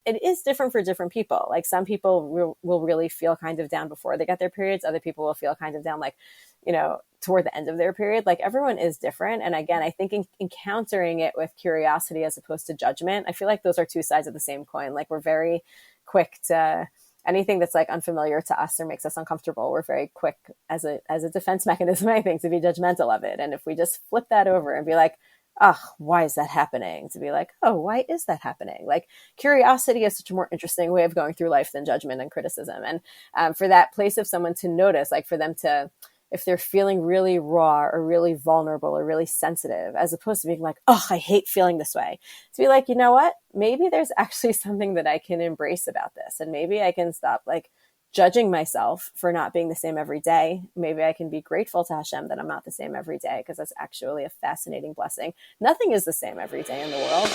it is different for different people. Like some people will really feel kind of down before they get their periods. Other people will feel kind of down, like, toward the end of their period. Like everyone is different. And again, I think encountering it with curiosity as opposed to judgment, I feel like those are two sides of the same coin. Like we're very quick to anything that's like unfamiliar to us or makes us uncomfortable. We're very quick as a defense mechanism, I think, to be judgmental of it. And if we just flip that over and be like, oh, why is that happening? To be like, oh, why is that happening? Like curiosity is such a more interesting way of going through life than judgment and criticism. And for that place of someone to notice, like for them to, if they're feeling really raw or really vulnerable or really sensitive, as opposed to being like, oh, I hate feeling this way, to be like, you know what? Maybe there's actually something that I can embrace about this. And maybe I can stop like judging myself for not being the same every day. Maybe I can be grateful to Hashem that I'm not the same every day, because that's actually a fascinating blessing. Nothing is the same every day in the world.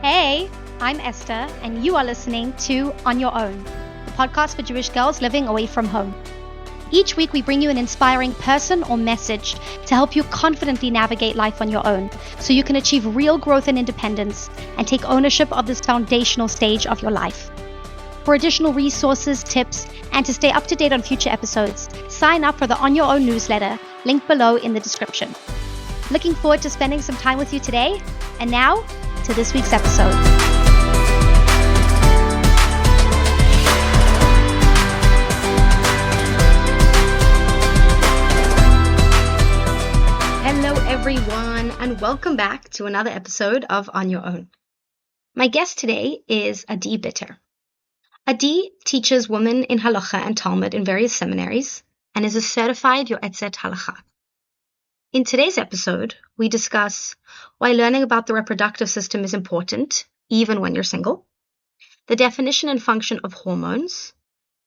Hey, I'm Esther, and you are listening to On Your Own, the podcast for Jewish girls living away from home. Each week, we bring you an inspiring person or message to help you confidently navigate life on your own, so you can achieve real growth and independence and take ownership of this foundational stage of your life. For additional resources, tips, and to stay up to date on future episodes, sign up for the On Your Own newsletter, linked below in the description. Looking forward to spending some time with you today, and now, to this week's episode. Hello everyone, and welcome back to another episode of On Your Own. My guest today is Adi Bitter. Adi teaches women in Halacha and Talmud in various seminaries and is a certified Yoetzet Halacha. In today's episode, we discuss why learning about the reproductive system is important, even when you're single, the definition and function of hormones,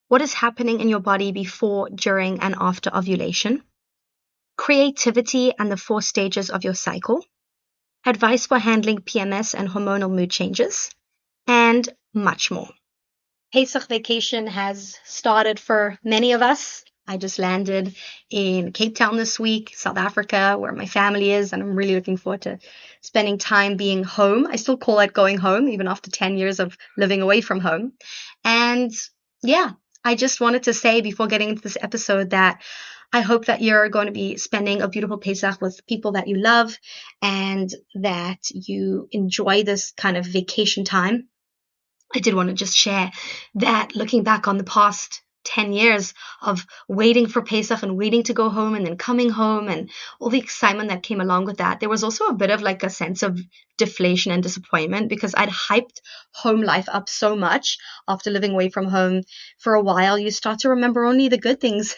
what is happening in your body before, during, and after ovulation, creativity and the 4 stages of your cycle, advice for handling PMS and hormonal mood changes, and much more. Pesach vacation has started for many of us. I just landed in Cape Town this week, South Africa, where my family is, and I'm really looking forward to spending time being home. I still call it going home, even after 10 years of living away from home. And yeah, I just wanted to say before getting into this episode that I hope that you're going to be spending a beautiful Pesach with people that you love and that you enjoy this kind of vacation time. I did want to just share that looking back on the past 10 years of waiting for Pesach and waiting to go home and then coming home and all the excitement that came along with that, there was also a bit of like a sense of deflation and disappointment because I'd hyped home life up so much after living away from home for a while. You start to remember only the good things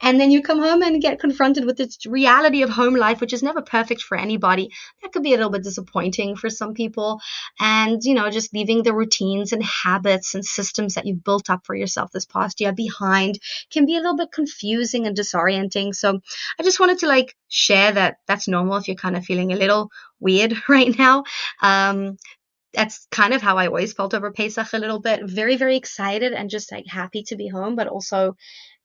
and then you come home and get confronted with this reality of home life, which is never perfect for anybody. That could be a little bit disappointing for some people, and just leaving the routines and habits and systems that you've built up for yourself this past year behind can be a little bit confusing and disorienting. So I just wanted to share that that's normal if you're kind of feeling a little weird right now. That's kind of how I always felt over Pesach, a little bit very, very excited and just happy to be home, but also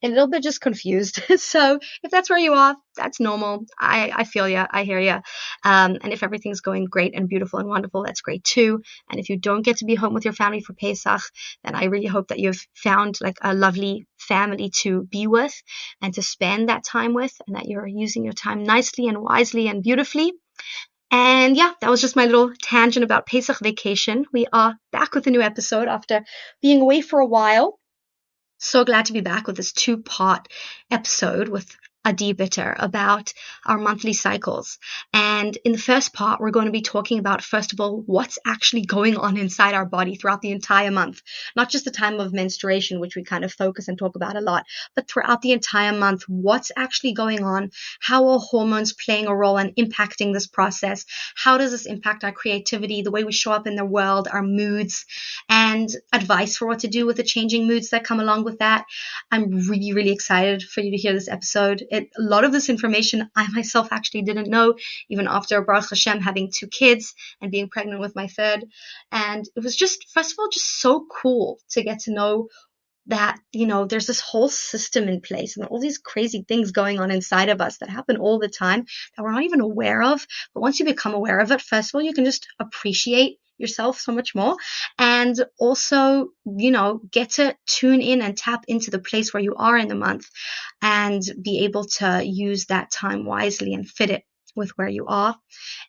a little bit just confused. So if that's where you are, that's normal. I feel you. I hear you. And if everything's going great and beautiful and wonderful, that's great too. And if you don't get to be home with your family for Pesach, then I really hope that you've found a lovely family to be with and to spend that time with, and that you're using your time nicely and wisely and beautifully. And yeah, that was just my little tangent about Pesach vacation. We are back with a new episode after being away for a while. So glad to be back with this 2-part episode with Adi Bitter about our monthly cycles. And in the first part, we're going to be talking about, first of all, what's actually going on inside our body throughout the entire month. Not just the time of menstruation, which we kind of focus and talk about a lot, but throughout the entire month, what's actually going on? How are hormones playing a role and impacting this process? How does this impact our creativity, the way we show up in the world, our moods, and advice for what to do with the changing moods that come along with that? I'm really, really excited for you to hear this episode. A lot of this information I myself actually didn't know, even after Baruch Hashem having 2 kids and being pregnant with my third. And it was just, first of all, just so cool to get to know that, there's this whole system in place and all these crazy things going on inside of us that happen all the time that we're not even aware of. But once you become aware of it, first of all, you can just appreciate yourself so much more, and also, get to tune in and tap into the place where you are in the month and be able to use that time wisely and fit it with where you are.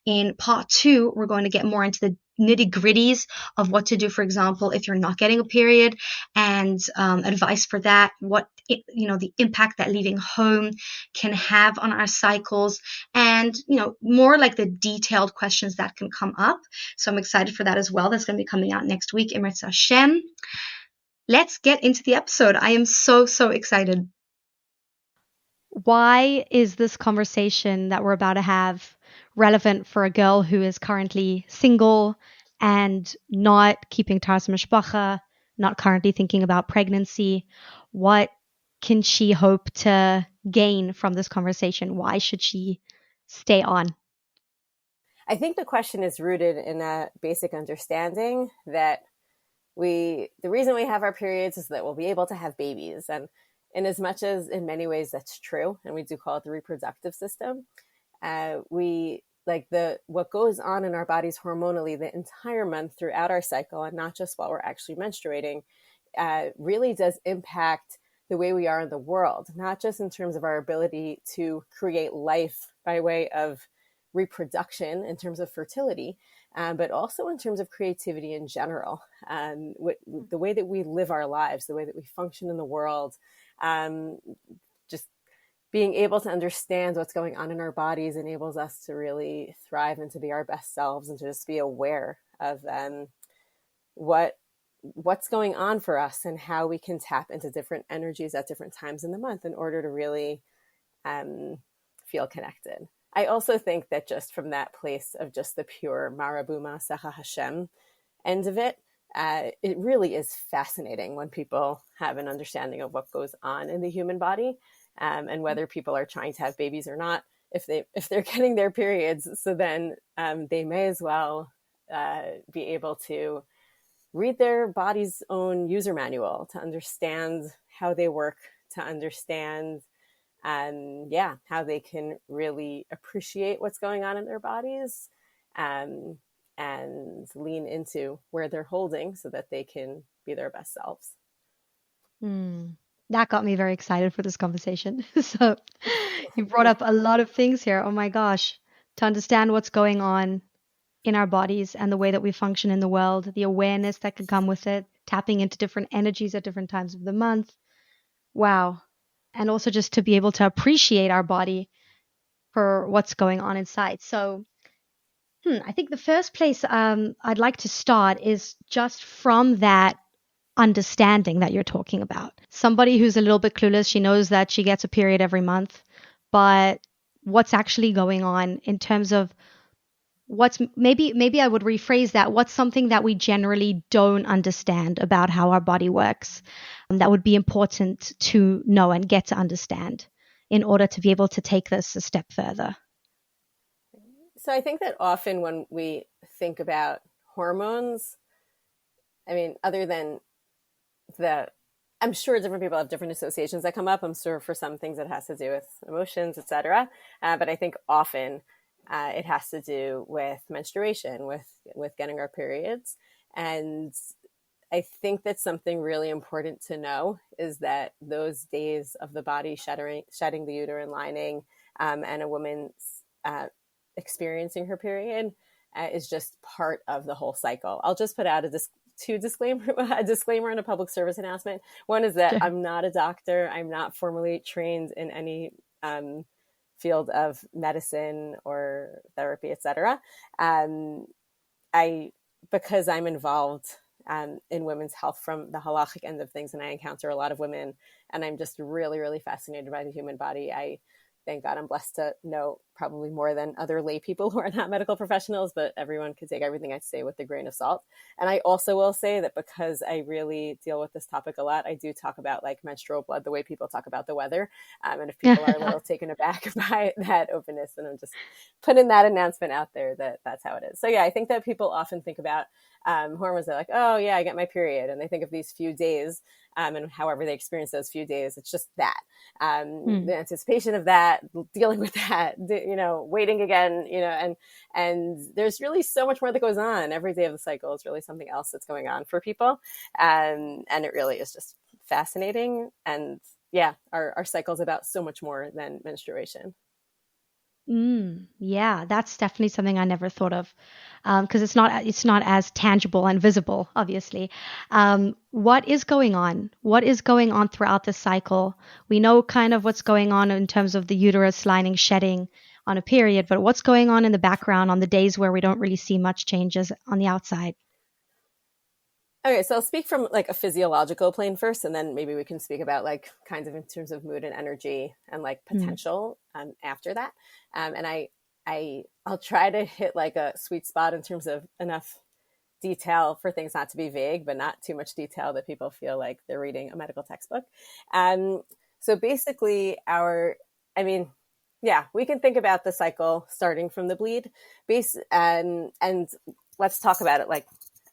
In part 2, we're going to get more into the nitty gritties of what to do, for example, if you're not getting a period, and advice for that, the impact that leaving home can have on our cycles, and, more like the detailed questions that can come up. So I'm excited for that as well. That's going to be coming out next week, Emirates Hashem. Let's get into the episode. I am so, so excited. Why is this conversation that we're about to have relevant for a girl who is currently single and not keeping Taras Mishpacha, not currently thinking about pregnancy? What can she hope to gain from this conversation? Why should she stay on? I think the question is rooted in a basic understanding that the reason we have our periods is that we'll be able to have babies. And in as much as in many ways that's true, and we do call it the reproductive system, what goes on in our bodies hormonally the entire month throughout our cycle, and not just while we're actually menstruating, really does impact the way we are in the world, not just in terms of our ability to create life by way of reproduction in terms of fertility, but also in terms of creativity in general. The way that we live our lives, the way that we function in the world, just being able to understand what's going on in our bodies enables us to really thrive and to be our best selves, and to just be aware of what's going on for us and how we can tap into different energies at different times in the month in order to really feel connected. I also think that just from that place of just the pure Marabu Ma'asecha Hashem end of it, it really is fascinating when people have an understanding of what goes on in the human body, and whether people are trying to have babies or not. If they're getting their periods, so then they may as well be able to read their body's own user manual to understand how they work, to understand how they can really appreciate what's going on in their bodies, and lean into where they're holding so that they can be their best selves. That got me very excited for this conversation. So you brought up a lot of things here. Oh my gosh. To understand what's going on in our bodies and the way that we function in the world, the awareness that can come with it, tapping into different energies at different times of the month. Wow. And also just to be able to appreciate our body for what's going on inside. So I think the first place I'd like to start is just from that understanding that you're talking about. Somebody who's a little bit clueless, she knows that she gets a period every month, but what's actually going on in terms of what's maybe I would rephrase that. What's something that we generally don't understand about how our body works, that would be important to know and get to understand in order to be able to take this a step further? So I think that often when we think about hormones, I mean, other than I'm sure different people have different associations that come up. I'm sure for some things it has to do with emotions, etc. But I think often it has to do with menstruation, with getting our periods. And I think that something really important to know is that those days of the body shedding the uterine lining, and a woman's experiencing her period is just part of the whole cycle. I'll just put out a disclaimer and a public service announcement. One is that I'm not a doctor. I'm not formally trained in any field of medicine or therapy, etc. Because I'm involved in women's health from the halachic end of things, and I encounter a lot of women, and I'm just really, really fascinated by the human body. Thank God I'm blessed to know probably more than other lay people who are not medical professionals, but everyone can take everything I say with a grain of salt. And I also will say that because I really deal with this topic a lot, I do talk about like menstrual blood the way people talk about the weather. And if people are a little taken aback by that openness, then I'm just putting that announcement out there that that's how it is. So yeah, I think that people often think about hormones are like, oh yeah, I get my period, and they think of these few days, and however they experience those few days, it's just that, Mm. the anticipation of that, dealing with that, waiting again, and there's really so much more that goes on. Every day of the cycle is really something else that's going on for people, and it really is just fascinating. And yeah, our cycle is about so much more than menstruation. Yeah, that's definitely something I never thought of, because it's not as tangible and visible, obviously. What is going on? What is going on throughout the cycle? We know kind of what's going on in terms of the uterus lining shedding on a period, but what's going on in the background on the days where we don't really see much changes on the outside? Okay, so I'll speak from like a physiological plane first, and then maybe we can speak about like kinds of in terms of mood and energy and like Mm. potential after that. And I'll try to hit like a sweet spot in terms of enough detail for things not to be vague, but not too much detail that people feel like they're reading a medical textbook. Um, so basically, I mean, yeah, we can think about the cycle starting from the bleed, and let's talk about it like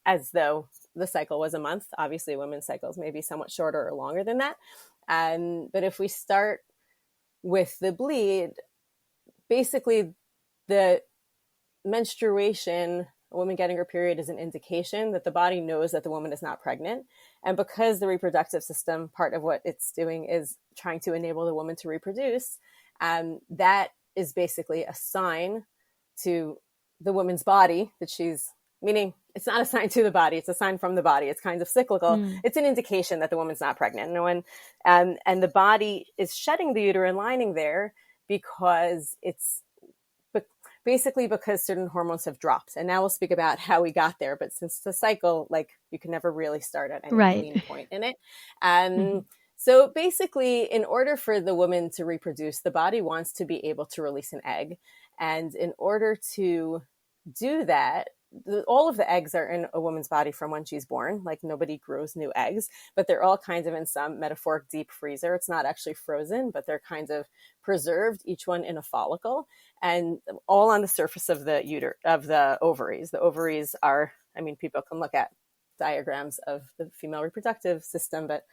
as though the cycle was a month. Obviously, women's cycles may be somewhat shorter or longer than that. But if we start with the bleed, basically the menstruation, a woman getting her period, is an indication that the body knows that the woman is not pregnant. And because the reproductive system, part of what it's doing is trying to enable the woman to reproduce, that is basically a sign to the woman's body that she's, meaning it's not a sign to the body, it's a sign from the body. It's kind of cyclical. Mm. It's an indication that the woman's not pregnant. And the body is shedding the uterine lining there because it's basically because certain hormones have dropped. And now we'll speak about how we got there. But since the cycle, like you can never really start at any Right. clean point in it. Hmm. So basically, in order for the woman to reproduce, the body wants to be able to release an egg. And in order to do that, all of the eggs are in a woman's body from when she's born. Like nobody grows new eggs, but they're all kind of in some metaphoric deep freezer. It's not actually frozen, but they're kind of preserved, each one in a follicle, and all on the surface of the ovaries. The ovaries are, I mean, people can look at diagrams of the female reproductive system, but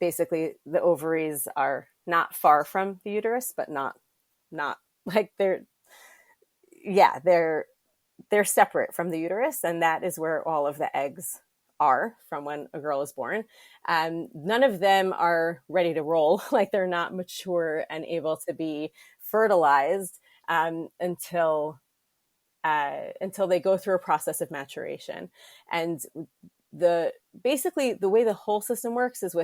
basically the ovaries are not far from the uterus, but not like they're separate from the uterus, and that is where all of the eggs are from when a girl is born. None of them are ready to roll, like they're not mature and able to be fertilized until they go through a process of maturation. And basically the way the whole system works is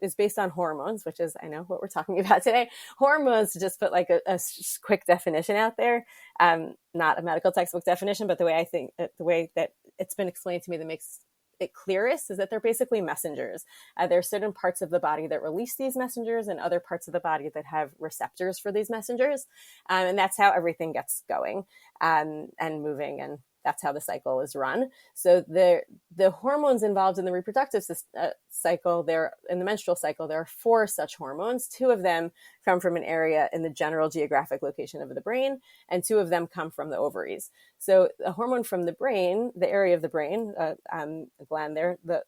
is based on hormones, which is, I know, what we're talking about today. Hormones, to just put like a quick definition out there, not a medical textbook definition, but the way that it's been explained to me that makes it clearest is that they're basically messengers. There are certain parts of the body that release these messengers and other parts of the body that have receptors for these messengers. And that's how everything gets going and moving, and that's how the cycle is run. So the hormones involved in the reproductive cycle, in the menstrual cycle, there are 4 such hormones. 2 of them come from an area in the general geographic location of the brain, and 2 of them come from the ovaries. So a hormone from the brain, the area of the brain, a gland there, the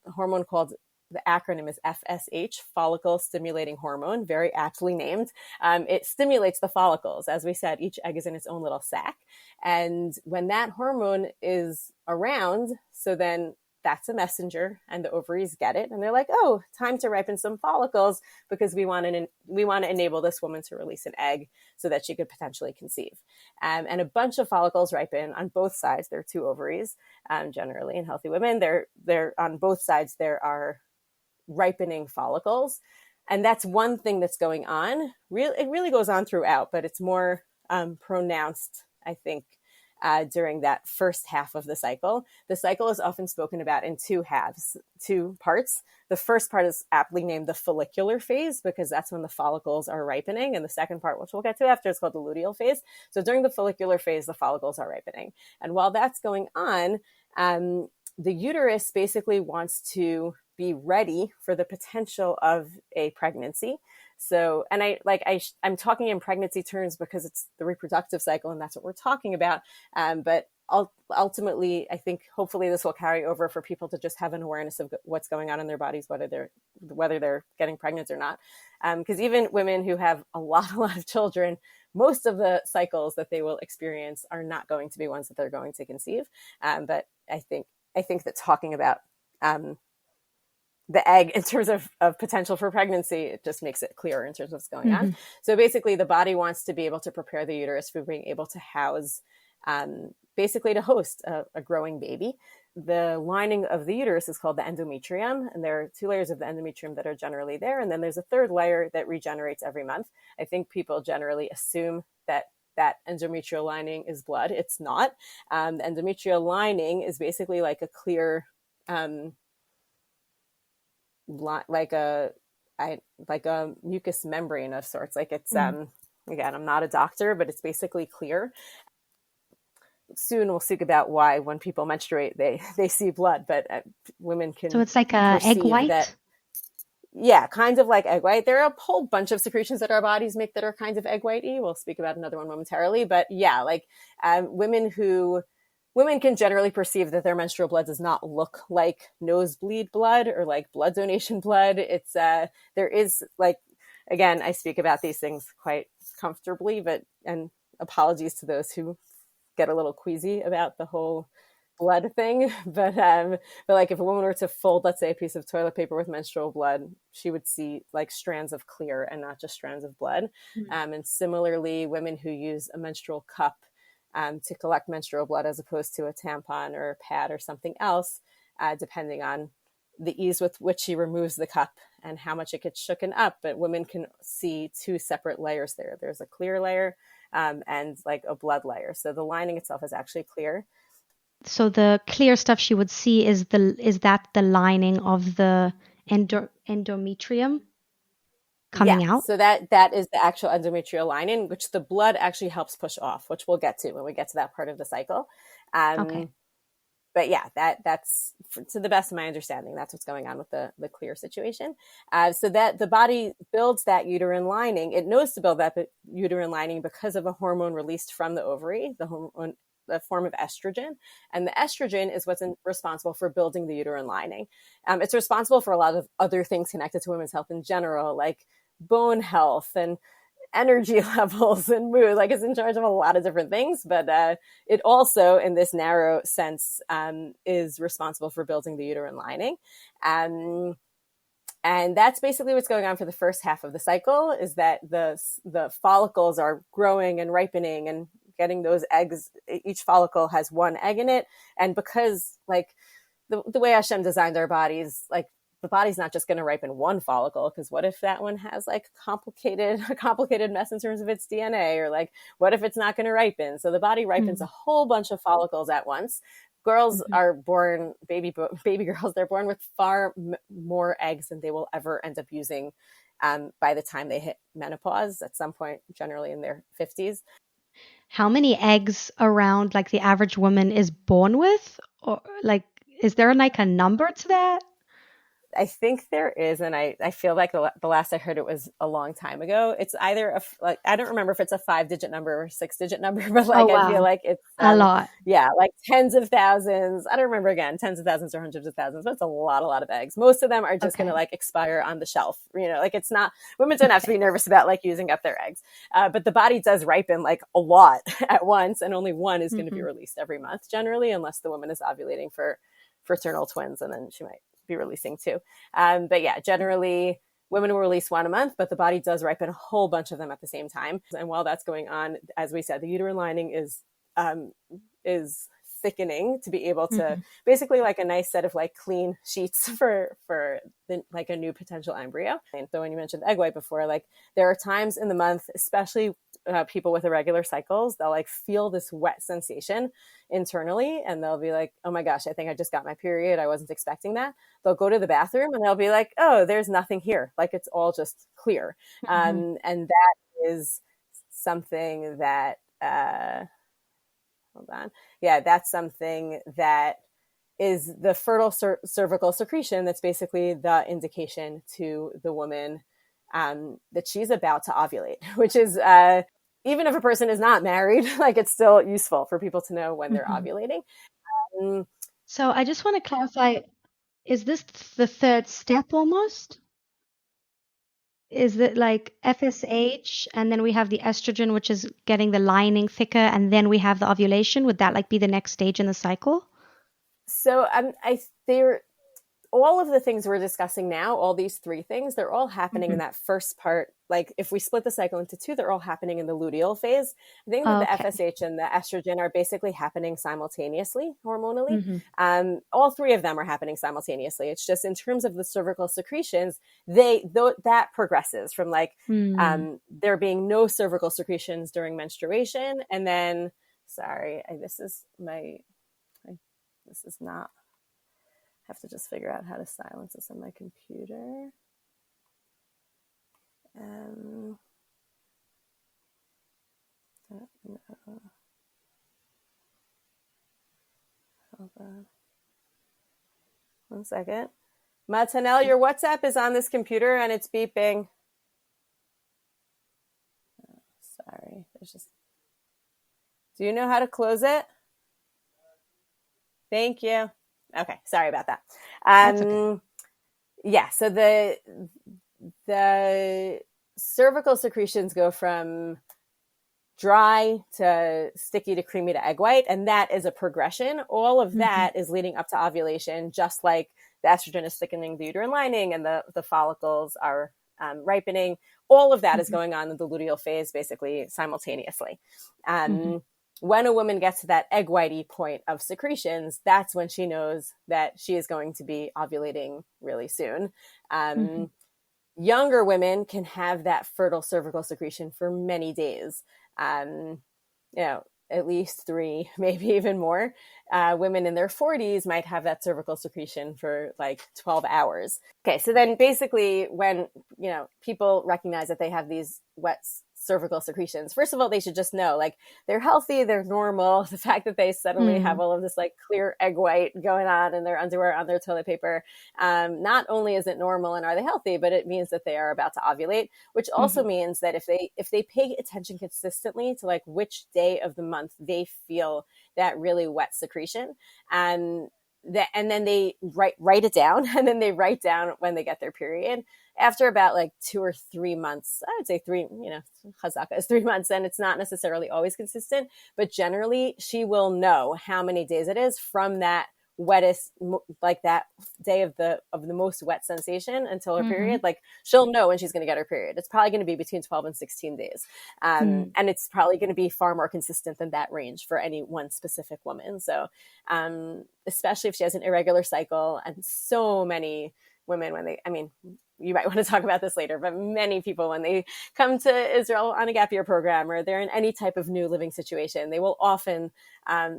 hormone called, the acronym is FSH, follicle stimulating hormone, very aptly named. It stimulates the follicles. As we said, each egg is in its own little sac. And when that hormone is around, so then that's a messenger, and the ovaries get it. And they're like, oh, time to ripen some follicles, because we want to enable this woman to release an egg so that she could potentially conceive. And a bunch of follicles ripen on both sides. There are 2 ovaries, generally in healthy women. They're on both sides. There are ripening follicles. And that's one thing that's going on. It really goes on throughout, but it's more pronounced, I think, during that first half of the cycle. The cycle is often spoken about in 2 halves, 2 parts. The first part is aptly named the follicular phase, because that's when the follicles are ripening. And the second part, which we'll get to after, is called the luteal phase. So during the follicular phase, the follicles are ripening. And while that's going on, the uterus basically wants to be ready for the potential of a pregnancy. So, and I'm talking in pregnancy terms because it's the reproductive cycle and that's what we're talking about. But ultimately, I think hopefully this will carry over for people to just have an awareness of what's going on in their bodies, whether they're getting pregnant or not. Because even women who have a lot of children, most of the cycles that they will experience are not going to be ones that they're going to conceive. But I think that talking about the egg in terms of potential for pregnancy, it just makes it clearer in terms of what's going on. So basically the body wants to be able to prepare the uterus for being able to house, basically to host a growing baby. The lining of the uterus is called the endometrium, and there are 2 layers of the endometrium that are generally there. And then there's a 3rd layer that regenerates every month. I think people generally assume that endometrial lining is blood. It's not. The endometrial lining is basically like a clear, like a mucous membrane of sorts. Like it's, again, I'm not a doctor, but it's basically clear. Soon we'll speak about why when people menstruate, they see blood, but women can. So it's like a egg white? Yeah, kind of like egg white. There are a whole bunch of secretions that our bodies make that are kind of egg whitey. We'll speak about another one momentarily, but yeah, like women can generally perceive that their menstrual blood does not look like nosebleed blood or like blood donation blood. It's there is, like, again, I speak about these things quite comfortably, and apologies to those who get a little queasy about the whole blood thing. But like if a woman were to fold, let's say, a piece of toilet paper with menstrual blood, she would see like strands of clear and not just strands of blood. And similarly, women who use a menstrual cup to collect menstrual blood as opposed to a tampon or a pad or something else, depending on the ease with which she removes the cup and how much it gets shooken up. But women can see 2 separate layers there. There's a clear layer and like a blood layer. So the lining itself is actually clear. So the clear stuff she would see is that the lining of the endometrium coming out? So that is the actual endometrial lining, which the blood actually helps push off, which we'll get to when we get to that part of the cycle. Okay. But yeah, that's to the best of my understanding, that's what's going on with the clear situation. So that the body builds that uterine lining. It knows to build that uterine lining because of a hormone released from the ovary, the form of estrogen. And the estrogen is what's responsible for building the uterine lining. It's responsible for a lot of other things connected to women's health in general, like bone health and energy levels and mood. Like it's in charge of a lot of different things, but it also, in this narrow sense, is responsible for building the uterine lining. And that's basically what's going on for the first half of the cycle, is that the follicles are growing and ripening and getting those eggs. Each follicle has 1 egg in it. And because like the way Hashem designed our bodies, like the body's not just going to ripen 1 follicle, because what if that one has like a complicated mess in terms of its DNA, or like what if it's not going to ripen? So the body ripens a whole bunch of follicles at once. Girls are born, baby girls, they're born with far more eggs than they will ever end up using by the time they hit menopause at some point, generally in their 50s. How many eggs around like the average woman is born with? Or like, is there like a number to that? I think there is, and I feel like the last I heard it was a long time ago. It's either I don't remember if it's a 5-digit number or a 6-digit number, but like I feel like it's a lot. Yeah, like tens of thousands. I don't remember again, tens of thousands or hundreds of thousands. But it's a lot of eggs. Most of them are just going to like expire on the shelf. You know, like it's not. Women don't have to be nervous about like using up their eggs, but the body does ripen like a lot at once, and only 1 is going to be released every month generally, unless the woman is ovulating for fraternal twins, and then she might be releasing 2. But yeah, generally women will release 1 a month, but the body does ripen a whole bunch of them at the same time. And while that's going on, as we said, the uterine lining is thickening to be able to basically like a nice set of like clean sheets for like a new potential embryo. And so when you mentioned egg white before, like there are times in the month, especially people with irregular cycles, they'll like feel this wet sensation internally, and they'll be like, oh my gosh, I think I just got my period. I wasn't expecting that. They'll go to the bathroom and they'll be like, oh, there's nothing here. Like it's all just clear. And that is something that, hold on. Yeah, that's something that is the fertile cervical secretion. That's basically the indication to the woman that she's about to ovulate, which is even if a person is not married, like it's still useful for people to know when they're Mm-hmm. ovulating. Um, So I just want to clarify, is this the third step almost? Is it like FSH and then we have the estrogen, which is getting the lining thicker, and then we have the ovulation? Would that like be the next stage in the cycle? so they're all of the things we're discussing now, all these three things, they're all happening in Mm-hmm. that first part. Like if we split the cycle into two, they're all happening in the luteal phase. I think that the Okay. FSH and the estrogen are basically happening simultaneously hormonally. Mm-hmm. All three of them are happening simultaneously. It's just in terms of the cervical secretions, that progresses from like Mm. there being no cervical secretions during menstruation, and then this is not. I have to just figure out how to silence this on my computer. Um, hold on. 1 second. Matanel, your WhatsApp is on this computer and it's beeping. Oh, sorry. Do you know how to close it? Thank you. Okay. Sorry about that. That's okay. Yeah. So the cervical secretions go from dry to sticky to creamy to egg white, and that is a progression. All of Mm-hmm. that is leading up to ovulation, just like the estrogen is thickening the uterine lining and the follicles are ripening. All of that is Mm-hmm. going on in the luteal phase, basically simultaneously. Mm-hmm. When a woman gets to that egg whitey point of secretions, that's when she knows that she is going to be ovulating really soon. Mm-hmm. Younger women can have that fertile cervical secretion for many days. Um, at least 3, maybe even more. Women in their 40s might have that cervical secretion for like 12 hours. Okay, so then basically when, people recognize that they have these wet cervical secretions, first of all, they should just know, like, they're healthy, they're normal. The fact that they suddenly have all of this like clear egg white going on in their underwear, on their toilet paper, not only is it normal and are they healthy, but it means that they are about to ovulate, which also Mm-hmm. means that if they pay attention consistently to like which day of the month they feel that really wet secretion, and then they write it down, and then they write down when they get their period. After about like 2 or 3 months, I would say 3, chazaka is 3 months, and it's not necessarily always consistent, but generally she will know how many days it is from that wettest, like that day of the most wet sensation until her Mm-hmm. period. Like she'll know when she's going to get her period. It's probably going to be between 12 and 16 days. Mm. And it's probably going to be far more consistent than that range for any one specific woman. So especially if she has an irregular cycle, and so many women, you might want to talk about this later, but many people, when they come to Israel on a gap year program, or they're in any type of new living situation, they will often,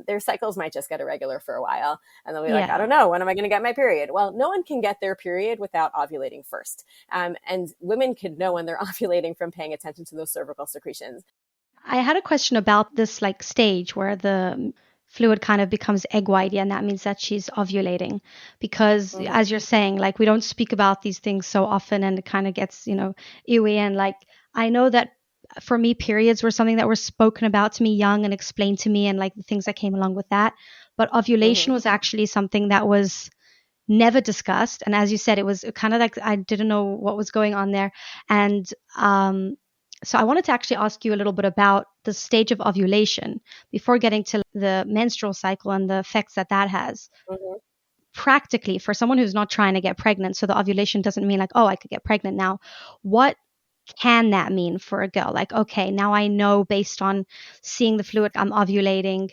their cycles might just get irregular for a while, and they'll be like, I Yeah. don't know, when am I going to get my period? Well, no one can get their period without ovulating first. And women can know when they're ovulating from paying attention to those cervical secretions. I had a question about this like stage where the fluid kind of becomes egg whitey, and that means that she's ovulating. Because Mm-hmm. as you're saying, like we don't speak about these things so often, and it kind of gets, ewy. And like I know that for me, periods were something that were spoken about to me young and explained to me, and like the things that came along with that. But ovulation Mm-hmm. was actually something that was never discussed. And as you said, it was kind of like I didn't know what was going on there. And so I wanted to actually ask you a little bit about the stage of ovulation before getting to the menstrual cycle and the effects that that has. Mm-hmm. Practically, for someone who's not trying to get pregnant, so the ovulation doesn't mean like, oh, I could get pregnant now. What can that mean for a girl? Like, okay, now I know based on seeing the fluid, I'm ovulating.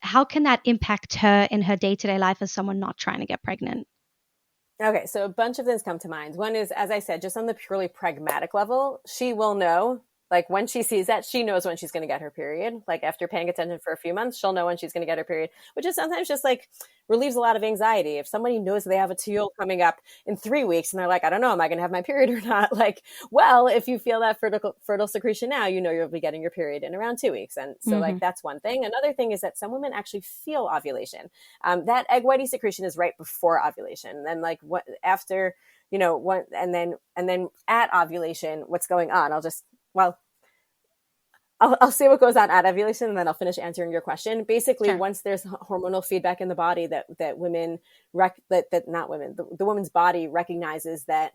How can that impact her in her day-to-day life as someone not trying to get pregnant? Okay, so a bunch of things come to mind. One is, as I said, just on the purely pragmatic level, she will know, like when she sees that, she knows when she's going to get her period. Like after paying attention for a few months, she'll know when she's going to get her period, which is sometimes just like relieves a lot of anxiety. If somebody knows they have a teal coming up in 3 weeks and they're like, I don't know, am I going to have my period or not? Like, well, if you feel that fertile secretion now, you know you'll be getting your period in around 2 weeks. And so Mm-hmm. like that's one thing. Another thing is that some women actually feel ovulation. That egg whitey secretion is right before ovulation. And then like what after, and then at ovulation, what's going on? I'll say what goes on at ovulation, and then I'll finish answering your question. Basically, Sure. once there's hormonal feedback in the body that women the woman's body recognizes that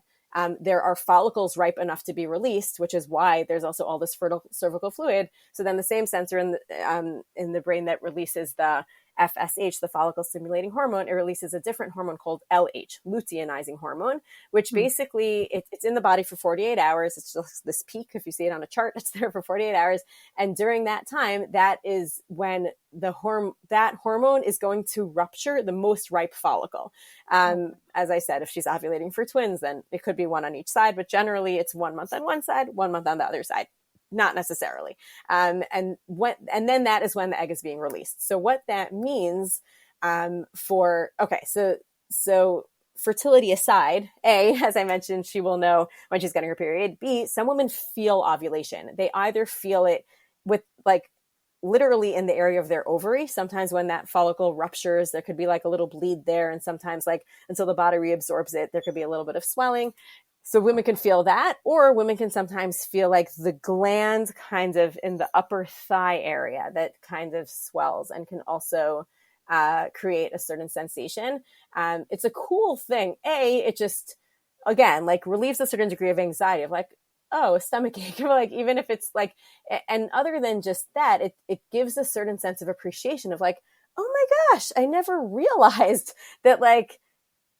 there are follicles ripe enough to be released, which is why there's also all this fertile cervical fluid. So then the same sensor in the brain that releases the FSH, the follicle stimulating hormone, it releases a different hormone called LH, luteinizing hormone, which basically it's in the body for 48 hours. It's just this peak. If you see it on a chart, it's there for 48 hours. And during that time, that is when that hormone is going to rupture the most ripe follicle. As I said, if she's ovulating for twins, then it could be one on each side, but generally it's 1 month on one side, 1 month on the other side. Not necessarily. And then that is when the egg is being released. So what that means so fertility aside, A, as I mentioned, she will know when she's getting her period. B, some women feel ovulation. They either feel it with like literally in the area of their ovary. Sometimes when that follicle ruptures, there could be like a little bleed there. And sometimes like until the body reabsorbs it, there could be a little bit of swelling. So women can feel that, or women can sometimes feel like the gland kind of in the upper thigh area that kind of swells and can also create a certain sensation. It's a cool thing. It just, again, like relieves a certain degree of anxiety of like, oh, a stomach ache, like even if it's like, and other than just that, it gives a certain sense of appreciation of like, oh my gosh, I never realized that like,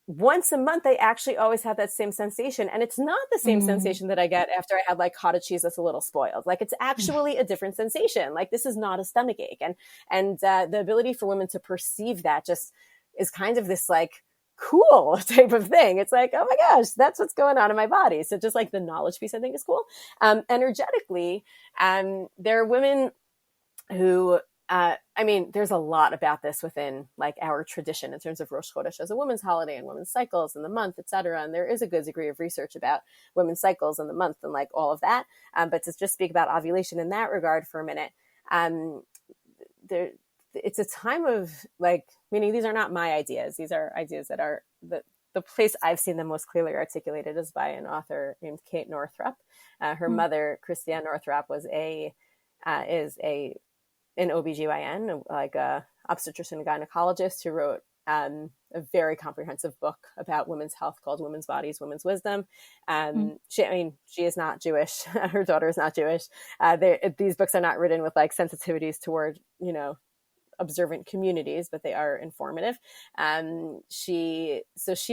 once a month, I actually always have that same sensation. And it's not the same sensation that I get after I had like cottage cheese that's a little spoiled. Like it's actually a different sensation. Like this is not a stomach ache. And the ability for women to perceive that just is kind of this like cool type of thing. It's like, oh my gosh, that's what's going on in my body. So just like the knowledge piece, I think is cool. Energetically, there are women who there's a lot about this within like our tradition in terms of Rosh Chodesh as a women's holiday and women's cycles and the month, etc. And there is a good degree of research about women's cycles and the month and like all of that. But to just speak about ovulation in that regard for a minute, it's a time of like, meaning these are not my ideas. These are ideas that are the place I've seen them most clearly articulated is by an author named Kate Northrup. Her mother, Christiane Northrup, is an OBGYN, like a obstetrician and gynecologist who wrote a very comprehensive book about women's health called Women's Bodies, Women's Wisdom. She is not Jewish. Her daughter is not Jewish. These books are not written with like sensitivities toward, observant communities, but they are informative. She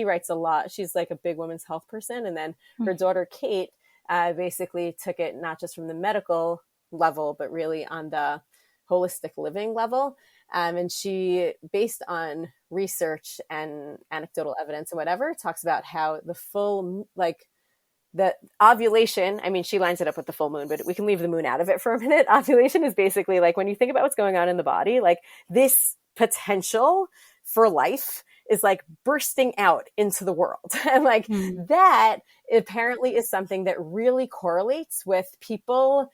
writes a lot. She's like a big women's health person. And then her daughter, Kate, basically took it not just from the medical level, but really on the holistic living level. And she, based on research and anecdotal evidence and whatever, talks about how the ovulation, she lines it up with the full moon, but we can leave the moon out of it for a minute. Ovulation is basically like when you think about what's going on in the body, like this potential for life is like bursting out into the world. And like that apparently is something that really correlates with people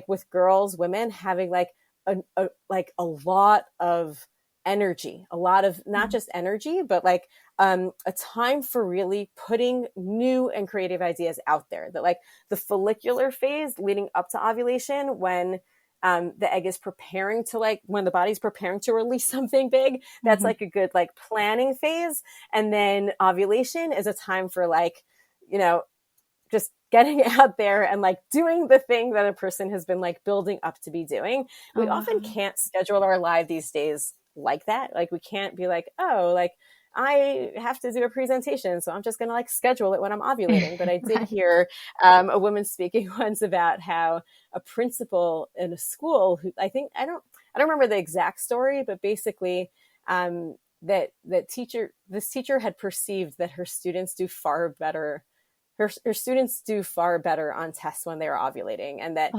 with girls, women having like a lot of energy, a lot of not just energy, but like a time for really putting new and creative ideas out there. That like the follicular phase leading up to ovulation, when the egg is preparing to when the body's preparing to release something big, that's like a good like planning phase. And then ovulation is a time for just getting out there and like doing the thing that a person has been like building up to be doing. We often can't schedule our life these days like that. Like we can't be like, oh, like I have to do a presentation, so I'm just going to like schedule it when I'm ovulating. But I did hear a woman speaking once about how a principal in a school who I don't remember the exact story, but basically this teacher had perceived that her students do far better. Her students do far better on tests when they are ovulating. And that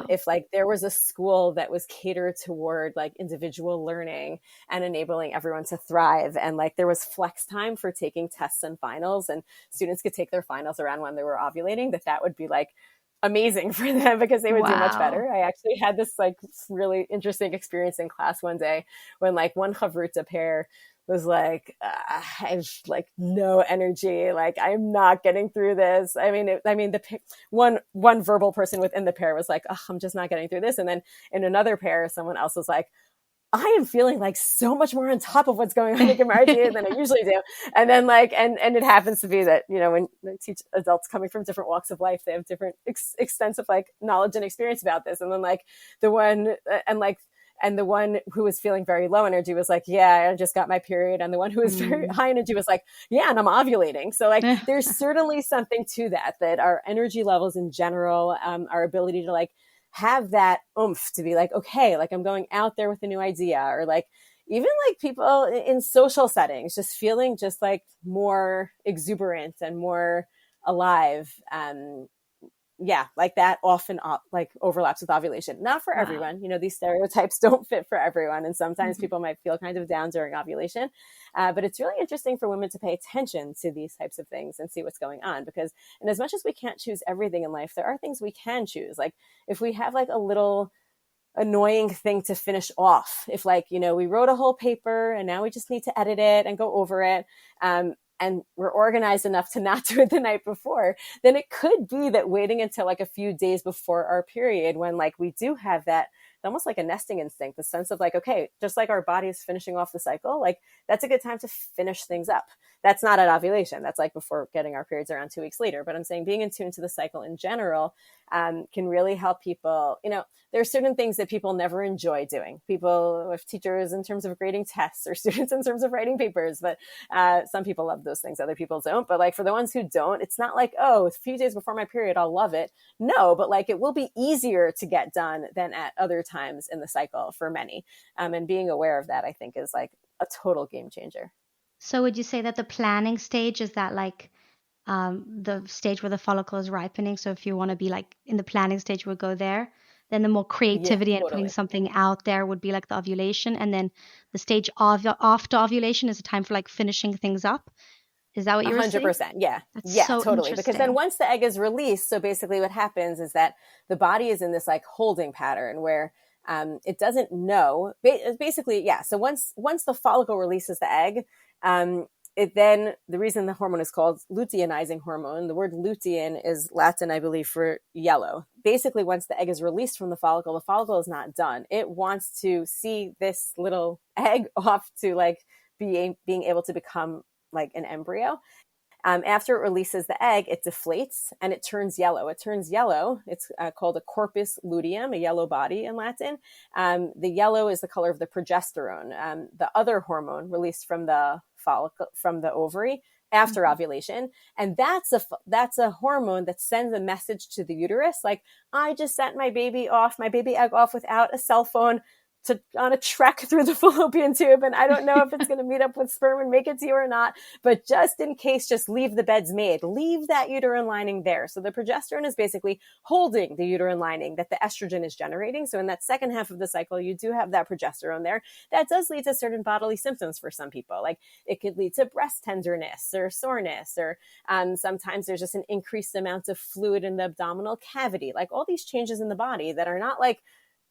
if like there was a school that was catered toward like individual learning and enabling everyone to thrive, and like there was flex time for taking tests and finals, and students could take their finals around when they were ovulating, that would be like amazing for them because they would do much Wow. better. I actually had this like really interesting experience in class one day when like one chavruta pair was like, I have like no energy. Like I'm not getting through this. One verbal person within the pair was like, oh, I'm just not getting through this. And then in another pair, someone else was like, I am feeling like so much more on top of what's going on in Gemara than I usually do. And then like, and it happens to be that, you know, when I teach adults coming from different walks of life, they have different extensive like knowledge and experience about this. And then like the one, and the one who was feeling very low energy was like, yeah, I just got my period. And the one who was very high energy was like, yeah, and I'm ovulating. So like, there's certainly something to that our energy levels in general, our ability to like have that oomph to be like, okay, like I'm going out there with a new idea, or like even like people in social settings, just feeling just like more exuberant and more alive. Yeah, like that often like overlaps with ovulation. Not for everyone, you know, these stereotypes don't fit for everyone. And sometimes people might feel kind of down during ovulation. But it's really interesting for women to pay attention to these types of things and see what's going on, because, and as much as we can't choose everything in life, there are things we can choose. Like if we have like a little annoying thing to finish off, if like, you know, we wrote a whole paper and now we just need to edit it and go over it, and we're organized enough to not do it the night before, then it could be that waiting until like a few days before our period, when like we do have that, almost like a nesting instinct, the sense of like, okay, just like our body is finishing off the cycle, like that's a good time to finish things up. That's not at ovulation. That's like before getting our periods around 2 weeks later. But I'm saying being in tune to the cycle in general can really help people. You know, there are certain things that people never enjoy doing. People with teachers in terms of grading tests, or students in terms of writing papers. But some people love those things. Other people don't. But like for the ones who don't, it's not like, oh, a few days before my period, I'll love it. No, but like it will be easier to get done than at other times in the cycle for many. And being aware of that, I think, is like a total game changer. So would you say that the planning stage is that like the stage where the follicle is ripening? So if you want to be like in the planning stage, we'll go there. Then the more Yeah, creativity and putting totally. something out there would be like the ovulation. And then the stage of after ovulation is a time for like finishing things up. Is that what you were saying? 100%. Yeah. That's Yeah, so totally. Because then interesting. once the egg is released, so basically what happens is that the body is in this like holding pattern where it doesn't know. Basically, yeah. So once the follicle releases the egg, it then, the reason the hormone is called luteinizing hormone, the word lutein is Latin, I believe, for yellow. Basically, once the egg is released from the follicle is not done. It wants to see this little egg off to like being able to become like an embryo. After it releases the egg, it deflates and it turns yellow. It's called a corpus luteum, a yellow body in Latin. The yellow is the color of the progesterone, the other hormone released from the follicle, from the ovary after ovulation. And that's a hormone that sends a message to the uterus. Like, I just sent my baby egg off without a cell phone on a trek through the fallopian tube, and I don't know if it's going to meet up with sperm and make it to you or not, but just in case, just leave the beds made, leave that uterine lining there. So the progesterone is basically holding the uterine lining that the estrogen is generating. So in that second half of the cycle, you do have that progesterone there. That does lead to certain bodily symptoms for some people. Like it could lead to breast tenderness or soreness, or sometimes there's just an increased amount of fluid in the abdominal cavity, like all these changes in the body that are not like,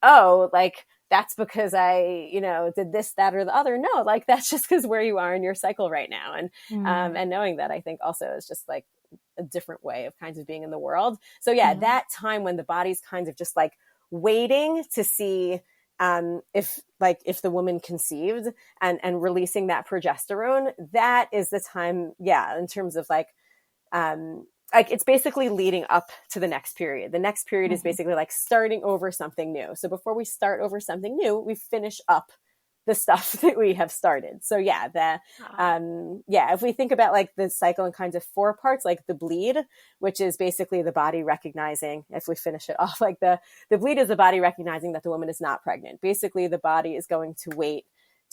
oh, like that's because I, you know, did this, that, or the other. No, like that's just because where you are in your cycle right now. And knowing that, I think also is just like a different way of kind of being in the world. So yeah, that time when the body's kind of just like waiting to see if the woman conceived and releasing that progesterone, that is the time, yeah, in terms of like it's basically leading up to the next period. The next period is basically like starting over something new. So before we start over something new, we finish up the stuff that we have started. So yeah, if we think about like the cycle in kinds of 4 parts, like the bleed, which is basically the body recognizing, if we finish it off, like the bleed is the body recognizing that the woman is not pregnant. Basically, the body is going to wait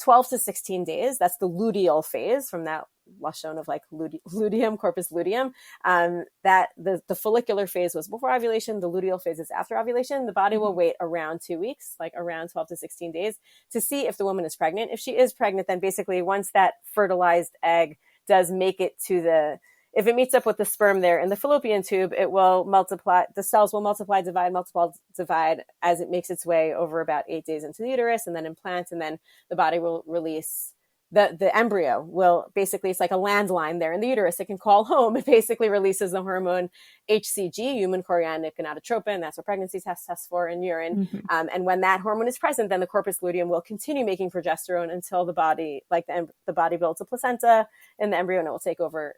12 to 16 days. That's the luteal phase, from that lashon of like luteum, corpus luteum. That the follicular phase was before ovulation. The luteal phase is after ovulation. The body will wait around 2 weeks, like around 12 to 16 days, to see if the woman is pregnant. If she is pregnant, then basically once that fertilized egg does make it to if it meets up with the sperm there in the fallopian tube, it will multiply, the cells will multiply, divide as it makes its way over about 8 days into the uterus and then implant, and then the body will release the embryo will basically, it's like a landline there in the uterus. It can call home. It basically releases the hormone HCG, human chorionic gonadotropin. That's what pregnancy tests for in urine. Mm-hmm. And when that hormone is present, then the corpus luteum will continue making progesterone until the body, like the body builds a placenta in the embryo, and it will take over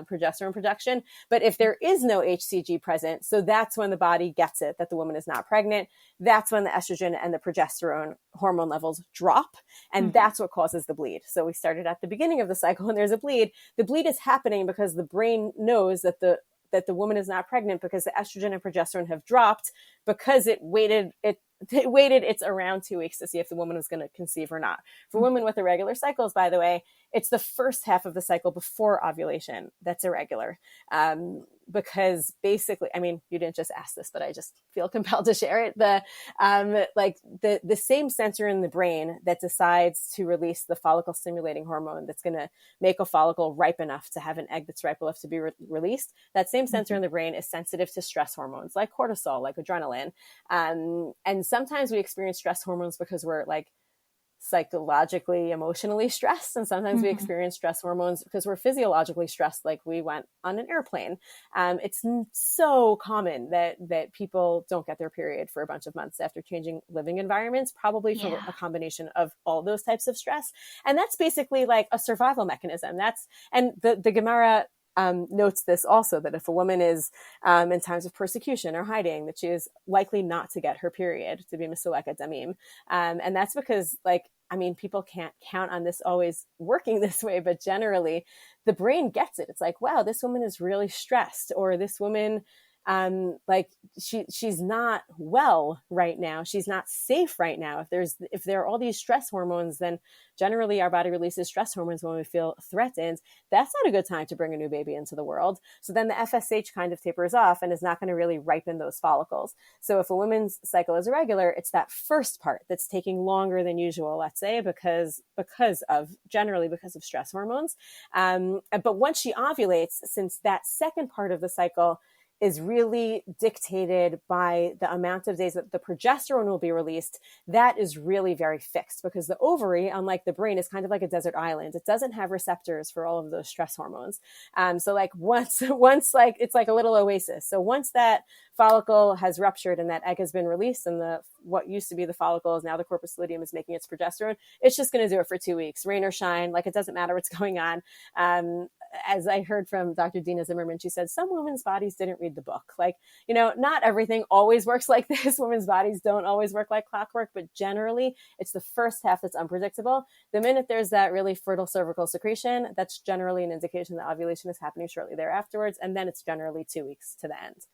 progesterone production. But if there is no HCG present, so that's when the body gets it that the woman is not pregnant. That's when the estrogen and the progesterone hormone levels drop. And that's what causes the bleed. So we started at the beginning of the cycle and there's a bleed. The bleed is happening because the brain knows that the woman is not pregnant because the estrogen and progesterone have dropped, because it waited it's around 2 weeks to see if the woman was going to conceive or not. For women with irregular cycles, by the way, it's the first half of the cycle before ovulation that's irregular. Because basically, I mean, you didn't just ask this, but I just feel compelled to share it. The same sensor in the brain that decides to release the follicle stimulating hormone that's going to make a follicle ripe enough to have an egg that's ripe enough to be released, that same sensor in the brain is sensitive to stress hormones like cortisol, like adrenaline. And sometimes we experience stress hormones because we're like psychologically, emotionally stressed. And sometimes we experience stress hormones because we're physiologically stressed, like we went on an airplane. It's so common that people don't get their period for a bunch of months after changing living environments, probably for a combination of all those types of stress. And that's basically like a survival mechanism. And the Gemara notes this also, that if a woman is in times of persecution or hiding, that she is likely not to get her period, to be mesuleket damim. And that's because, like, I mean, people can't count on this always working this way, but generally the brain gets it. It's like, wow, this woman is really stressed, or this woman, like she's not well right now. She's not safe right now. If there are all these stress hormones, then generally our body releases stress hormones when we feel threatened. That's not a good time to bring a new baby into the world. So then the FSH kind of tapers off and is not going to really ripen those follicles. So if a woman's cycle is irregular, it's that first part that's taking longer than usual, let's say, because of stress hormones. But once she ovulates, since that second part of the cycle is really dictated by the amount of days that the progesterone will be released, that is really very fixed, because the ovary, unlike the brain, is kind of like a desert island. It doesn't have receptors for all of those stress hormones. So like once like it's like a little oasis. So once that follicle has ruptured and that egg has been released, and what used to be the follicle is now the corpus luteum is making its progesterone, it's just going to do it for 2 weeks, rain or shine. Like, it doesn't matter what's going on. As I heard from Dr. Dina Zimmerman, she said some women's bodies didn't read the book. Like, not everything always works like this. Women's bodies don't always work like clockwork, but generally it's the first half that's unpredictable. The minute there's that really fertile cervical secretion, that's generally an indication that ovulation is happening shortly thereafterwards. And then it's generally 2 weeks to the end.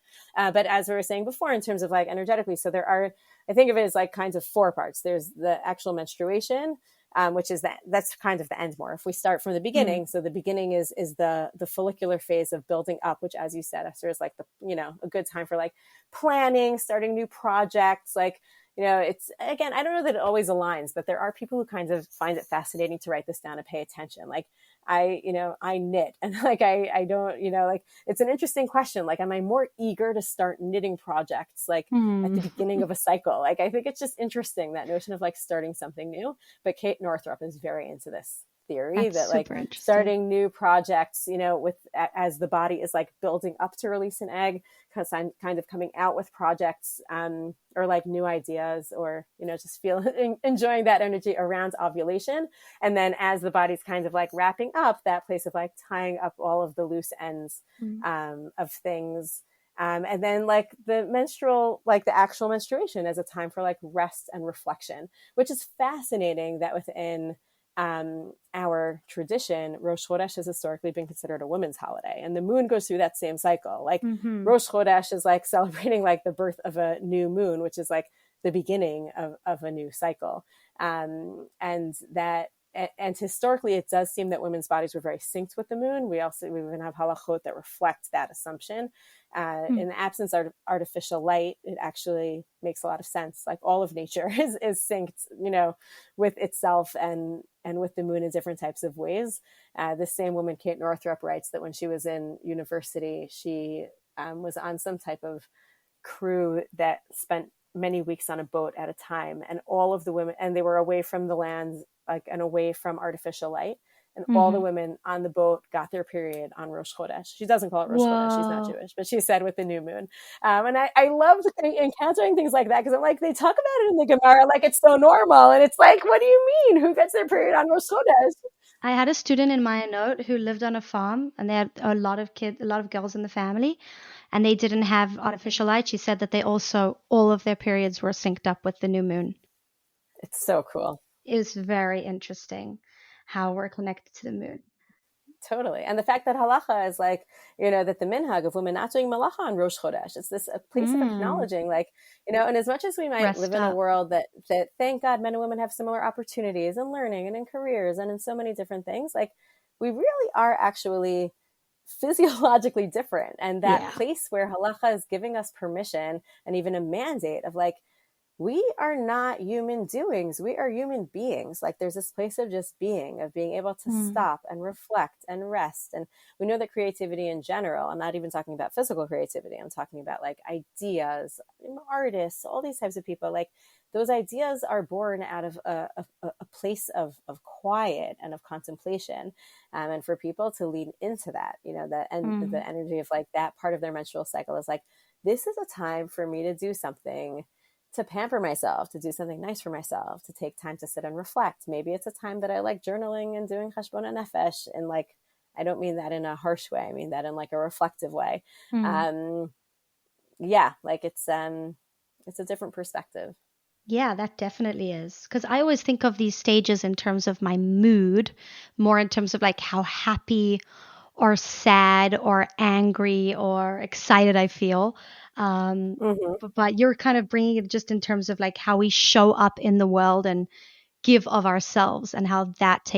But as we were saying before, in terms of like energetically, so I think of it as like kinds of 4 parts. There's the actual menstruation, which is that's kind of the end more. If we start from the beginning, so the beginning is the follicular phase of building up, which, as you said, Esther, is like a good time for like planning, starting new projects. Like, it's, again, I don't know that it always aligns, but there are people who kind of find it fascinating to write this down and pay attention. Like, I knit, and like, I don't, like, it's an interesting question. Like, am I more eager to start knitting projects like at the beginning of a cycle? Like, I think it's just interesting, that notion of like starting something new. But Kate Northrup is very into this theory that like starting new projects, as the body is like building up to release an egg, because I'm kind of coming out with projects, or like new ideas, or, just enjoying that energy around ovulation. And then as the body's kind of like wrapping up, that place of like tying up all of the loose ends, of things. And then like the actual menstruation as a time for like rest and reflection, which is fascinating that within our tradition, Rosh Chodesh has historically been considered a women's holiday, and the moon goes through that same cycle. Like Rosh Chodesh is like celebrating like the birth of a new moon, which is like the beginning of a new cycle. And historically, it does seem that women's bodies were very synced with the moon. We even have halachot that reflect that assumption. In the absence of artificial light, it actually makes a lot of sense. Like all of nature is synced, with itself and with the moon in different types of ways. This same woman, Kate Northrup, writes that when she was in university, she was on some type of crew that spent many weeks on a boat at a time, and all of the women, and they were away from the land, like, and away from artificial light. And all the women on the boat got their period on Rosh Chodesh. She doesn't call it Rosh Chodesh. She's not Jewish, but she said with the new moon. And I loved encountering things like that, because I'm like, they talk about it in the Gemara like it's so normal. And it's like, what do you mean? Who gets their period on Rosh Chodesh? I had a student in my note who lived on a farm, and they had a lot of girls in the family, and they didn't have artificial light. She said that all of their periods were synced up with the new moon. It's so cool. It was very interesting how we're connected to the moon. Totally. And the fact that halacha is like, that the minhag of women not doing malacha on Rosh Chodesh, it's this a place of acknowledging, like, and as much as we might live in a world that thank God men and women have similar opportunities in learning and in careers and in so many different things, like we really are actually physiologically different. And that place where halacha is giving us permission and even a mandate of like, we are not human doings. We are human beings. Like there's this place of just being, of being able to stop and reflect and rest. And we know that creativity in general, I'm not even talking about physical creativity. I'm talking about like ideas, artists, all these types of people. Like those ideas are born out of a place of quiet and of contemplation. And for people to lean into that, the energy of like that part of their menstrual cycle is like, this is a time for me to do something, to pamper myself, to do something nice for myself, to take time to sit and reflect. Maybe it's a time that I like journaling and doing cheshbon nefesh. And like, I don't mean that in a harsh way. I mean that in like a reflective way. Like it's a different perspective. Yeah, that definitely is. Because I always think of these stages in terms of my mood, more in terms of like how happy or sad or angry or excited I feel. But you're kind of bringing it just in terms of like how we show up in the world and give of ourselves, and how that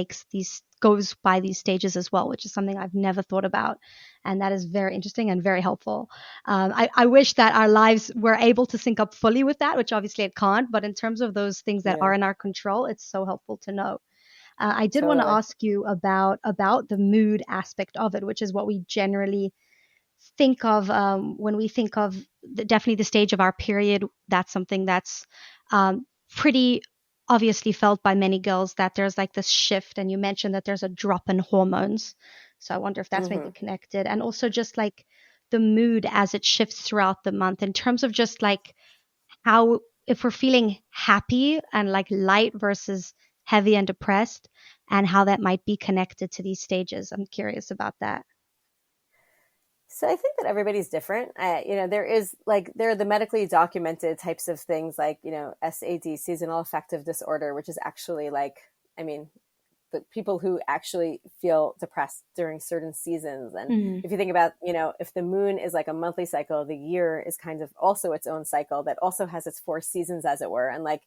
goes by these stages as well, which is something I've never thought about. And that is very interesting and very helpful. I wish that our lives were able to sync up fully with that, which obviously it can't. But in terms of those things that are in our control, it's so helpful to know. I did want to ask you about the mood aspect of it, which is what we generally think of when we think of definitely the stage of our period. That's something that's pretty obviously felt by many girls, that there's like this shift, and you mentioned that there's a drop in hormones. So I wonder if that's maybe connected, and also just like the mood as it shifts throughout the month in terms of just like how, if we're feeling happy and like light versus heavy and depressed, and how that might be connected to these stages. I'm curious about that. So I think that everybody's different. There are the medically documented types of things like, SAD, seasonal affective disorder, which is actually like, the people who actually feel depressed during certain seasons. And if you think about, if the moon is like a monthly cycle, the year is kind of also its own cycle that also has its 4 seasons, as it were. And like,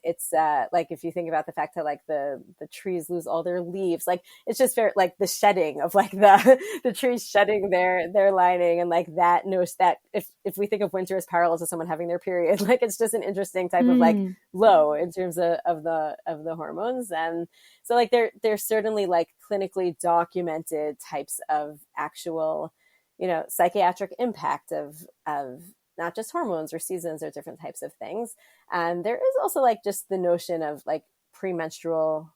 it's like, if you think about the fact that like the trees lose all their leaves, like it's just very like the shedding of like the trees shedding their lining. And like that knows that if we think of winter as parallel to someone having their period, like it's just an interesting type of like low in terms of the hormones. And so like there's certainly like clinically documented types of actual, psychiatric impact of not just hormones or seasons or different types of things. And there is also like just the notion of like premenstrual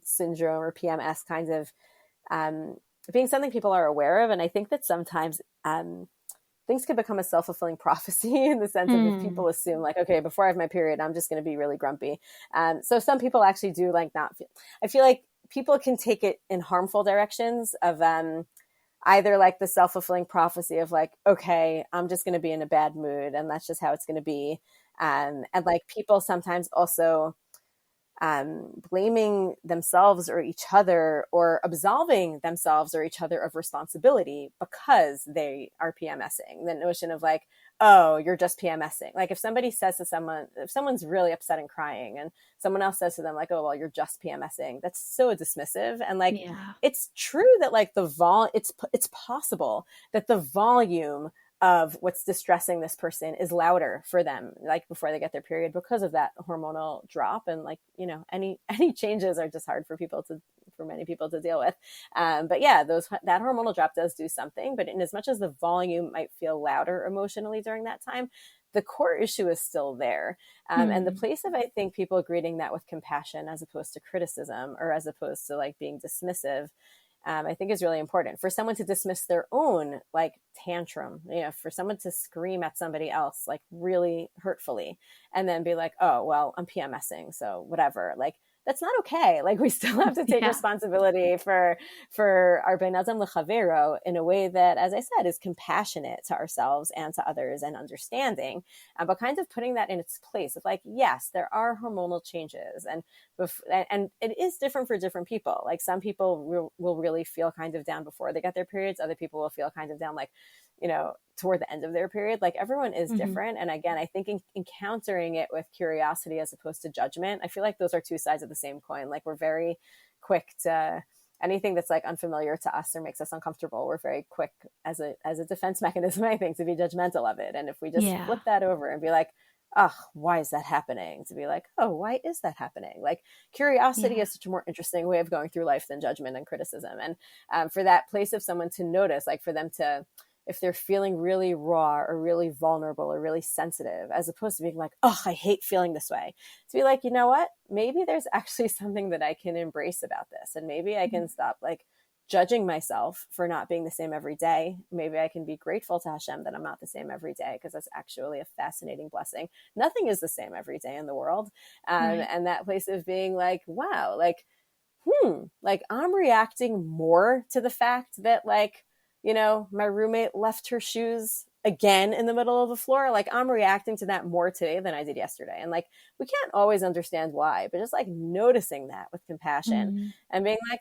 syndrome or PMS kind of being something people are aware of. And I think that sometimes things can become a self-fulfilling prophecy in the sense of if people assume like, okay, before I have my period, I'm just going to be really grumpy. So some people actually do like not feel, I feel like people can take it in harmful directions of either like the self-fulfilling prophecy of like, okay, I'm just going to be in a bad mood and that's just how it's going to be. And like people sometimes also blaming themselves or each other, or absolving themselves or each other of responsibility because they are PMSing. The notion of like, oh, you're just PMSing. Like if somebody says to someone, if someone's really upset and crying and someone else says to them like, oh, well, you're just PMSing, that's so dismissive. And like, Yeah. it's true that like it's possible that the volume of what's distressing this person is louder for them, like before they get their period, because of that hormonal drop. And like, any changes are just hard for many people to deal with. But yeah, that hormonal drop does do something, but in as much as the volume might feel louder emotionally during that time, the core issue is still there. And the place of, I think, people greeting that with compassion as opposed to criticism, or as opposed to like being dismissive, I think is really important. For someone to dismiss their own like tantrum, for someone to scream at somebody else like really hurtfully and then be like, oh, well, I'm PMSing, so whatever. Like, that's not okay. Like, we still have to take responsibility for our ben adam lechavero in a way that, as I said, is compassionate to ourselves and to others and understanding, but kind of putting that in its place of like, yes, there are hormonal changes, and it is different for different people. Like some people will really feel kind of down before they get their periods. Other people will feel kind of down, like, toward the end of their period. Like everyone is different. And again, I think encountering it with curiosity as opposed to judgment, I feel like those are two sides of the same coin. Like we're very quick to anything that's like unfamiliar to us or makes us uncomfortable. We're very quick as a defense mechanism, I think, to be judgmental of it. And if we just flip that over and be like, oh, why is that happening? To be like, oh, why is that happening? Like curiosity is such a more interesting way of going through life than judgment and criticism. And for that place of someone to notice, like for them to, if they're feeling really raw or really vulnerable or really sensitive, as opposed to being like, oh, I hate feeling this way, to be like, you know what, maybe there's actually something that I can embrace about this. And maybe I can stop like judging myself for not being the same every day. Maybe I can be grateful to Hashem that I'm not the same every day, because that's actually a fascinating blessing. Nothing is the same every day in the world. And that place of being like, wow, like, like I'm reacting more to the fact that like, my roommate left her shoes again in the middle of the floor. Like I'm reacting to that more today than I did yesterday. And like, we can't always understand why, but just like noticing that with compassion and being like,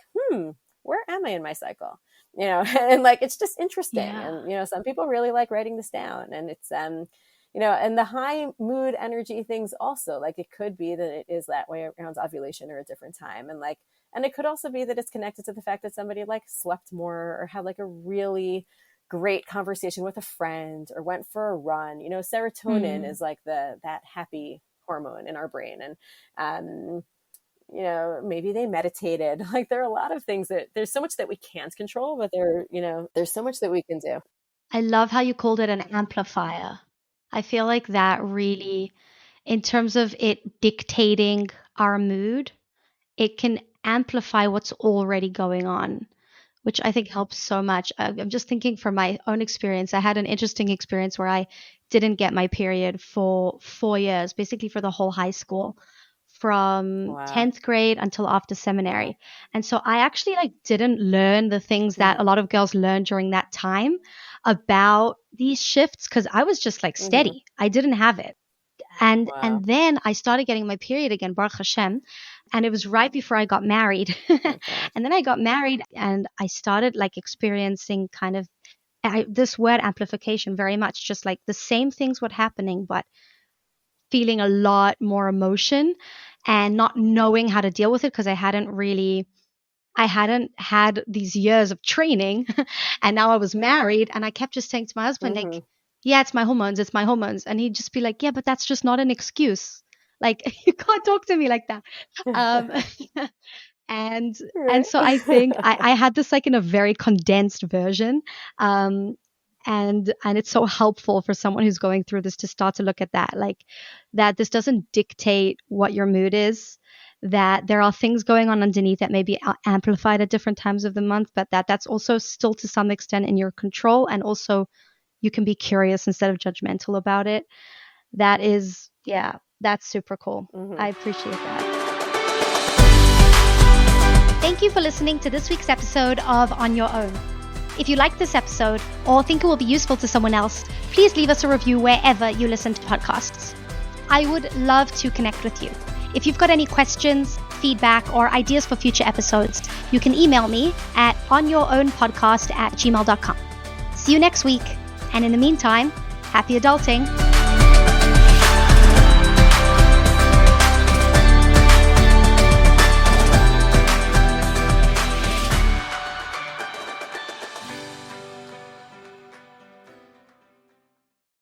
where am I in my cycle? And like, it's just interesting. And, some people really like writing this down, and it's, and the high mood energy things also, like it could be that it is that way around ovulation or a different time. And like, and it could also be that it's connected to the fact that somebody like slept more or had like a really great conversation with a friend or went for a run. Serotonin is like that happy hormone in our brain. And, maybe they meditated. Like there are a lot of things that there's so much that we can't control, but there's so much that we can do. I love how you called it an amplifier. I feel like that really, in terms of it dictating our mood, it can amplify what's already going on, which I think helps so much. I'm just thinking from my own experience. I had an interesting experience where I didn't get my period for 4 years, basically for the whole high school, from 10th grade until after seminary. And so I actually like didn't learn the things that a lot of girls learn during that time about these shifts, because I was just like steady. I didn't have it. And then I started getting my period again, Baruch Hashem, and it was right before I got married. And then I got married and I started like experiencing kind of this word amplification very much, just like the same things were happening, but feeling a lot more emotion and not knowing how to deal with it, because I hadn't had these years of training. And now I was married, and I kept just saying to my husband, like, yeah, it's my hormones. And he'd just be like, yeah, but that's just not an excuse. Like, you can't talk to me like that. And so I think I had this like in a very condensed version. And it's so helpful for someone who's going through this to start to look at that, like that this doesn't dictate what your mood is, that there are things going on underneath that may be amplified at different times of the month, but that's also still to some extent in your control. And also you can be curious instead of judgmental about it. That is, that's super cool. I appreciate that. Thank you for listening to this week's episode of On Your Own. If you like this episode or think it will be useful to someone else, please leave us a review wherever you listen to podcasts. I would love to connect with you. If you've got any questions, feedback, or ideas for future episodes, you can email me at onyourownpodcast@gmail.com. See you next week. And in the meantime, Happy adulting!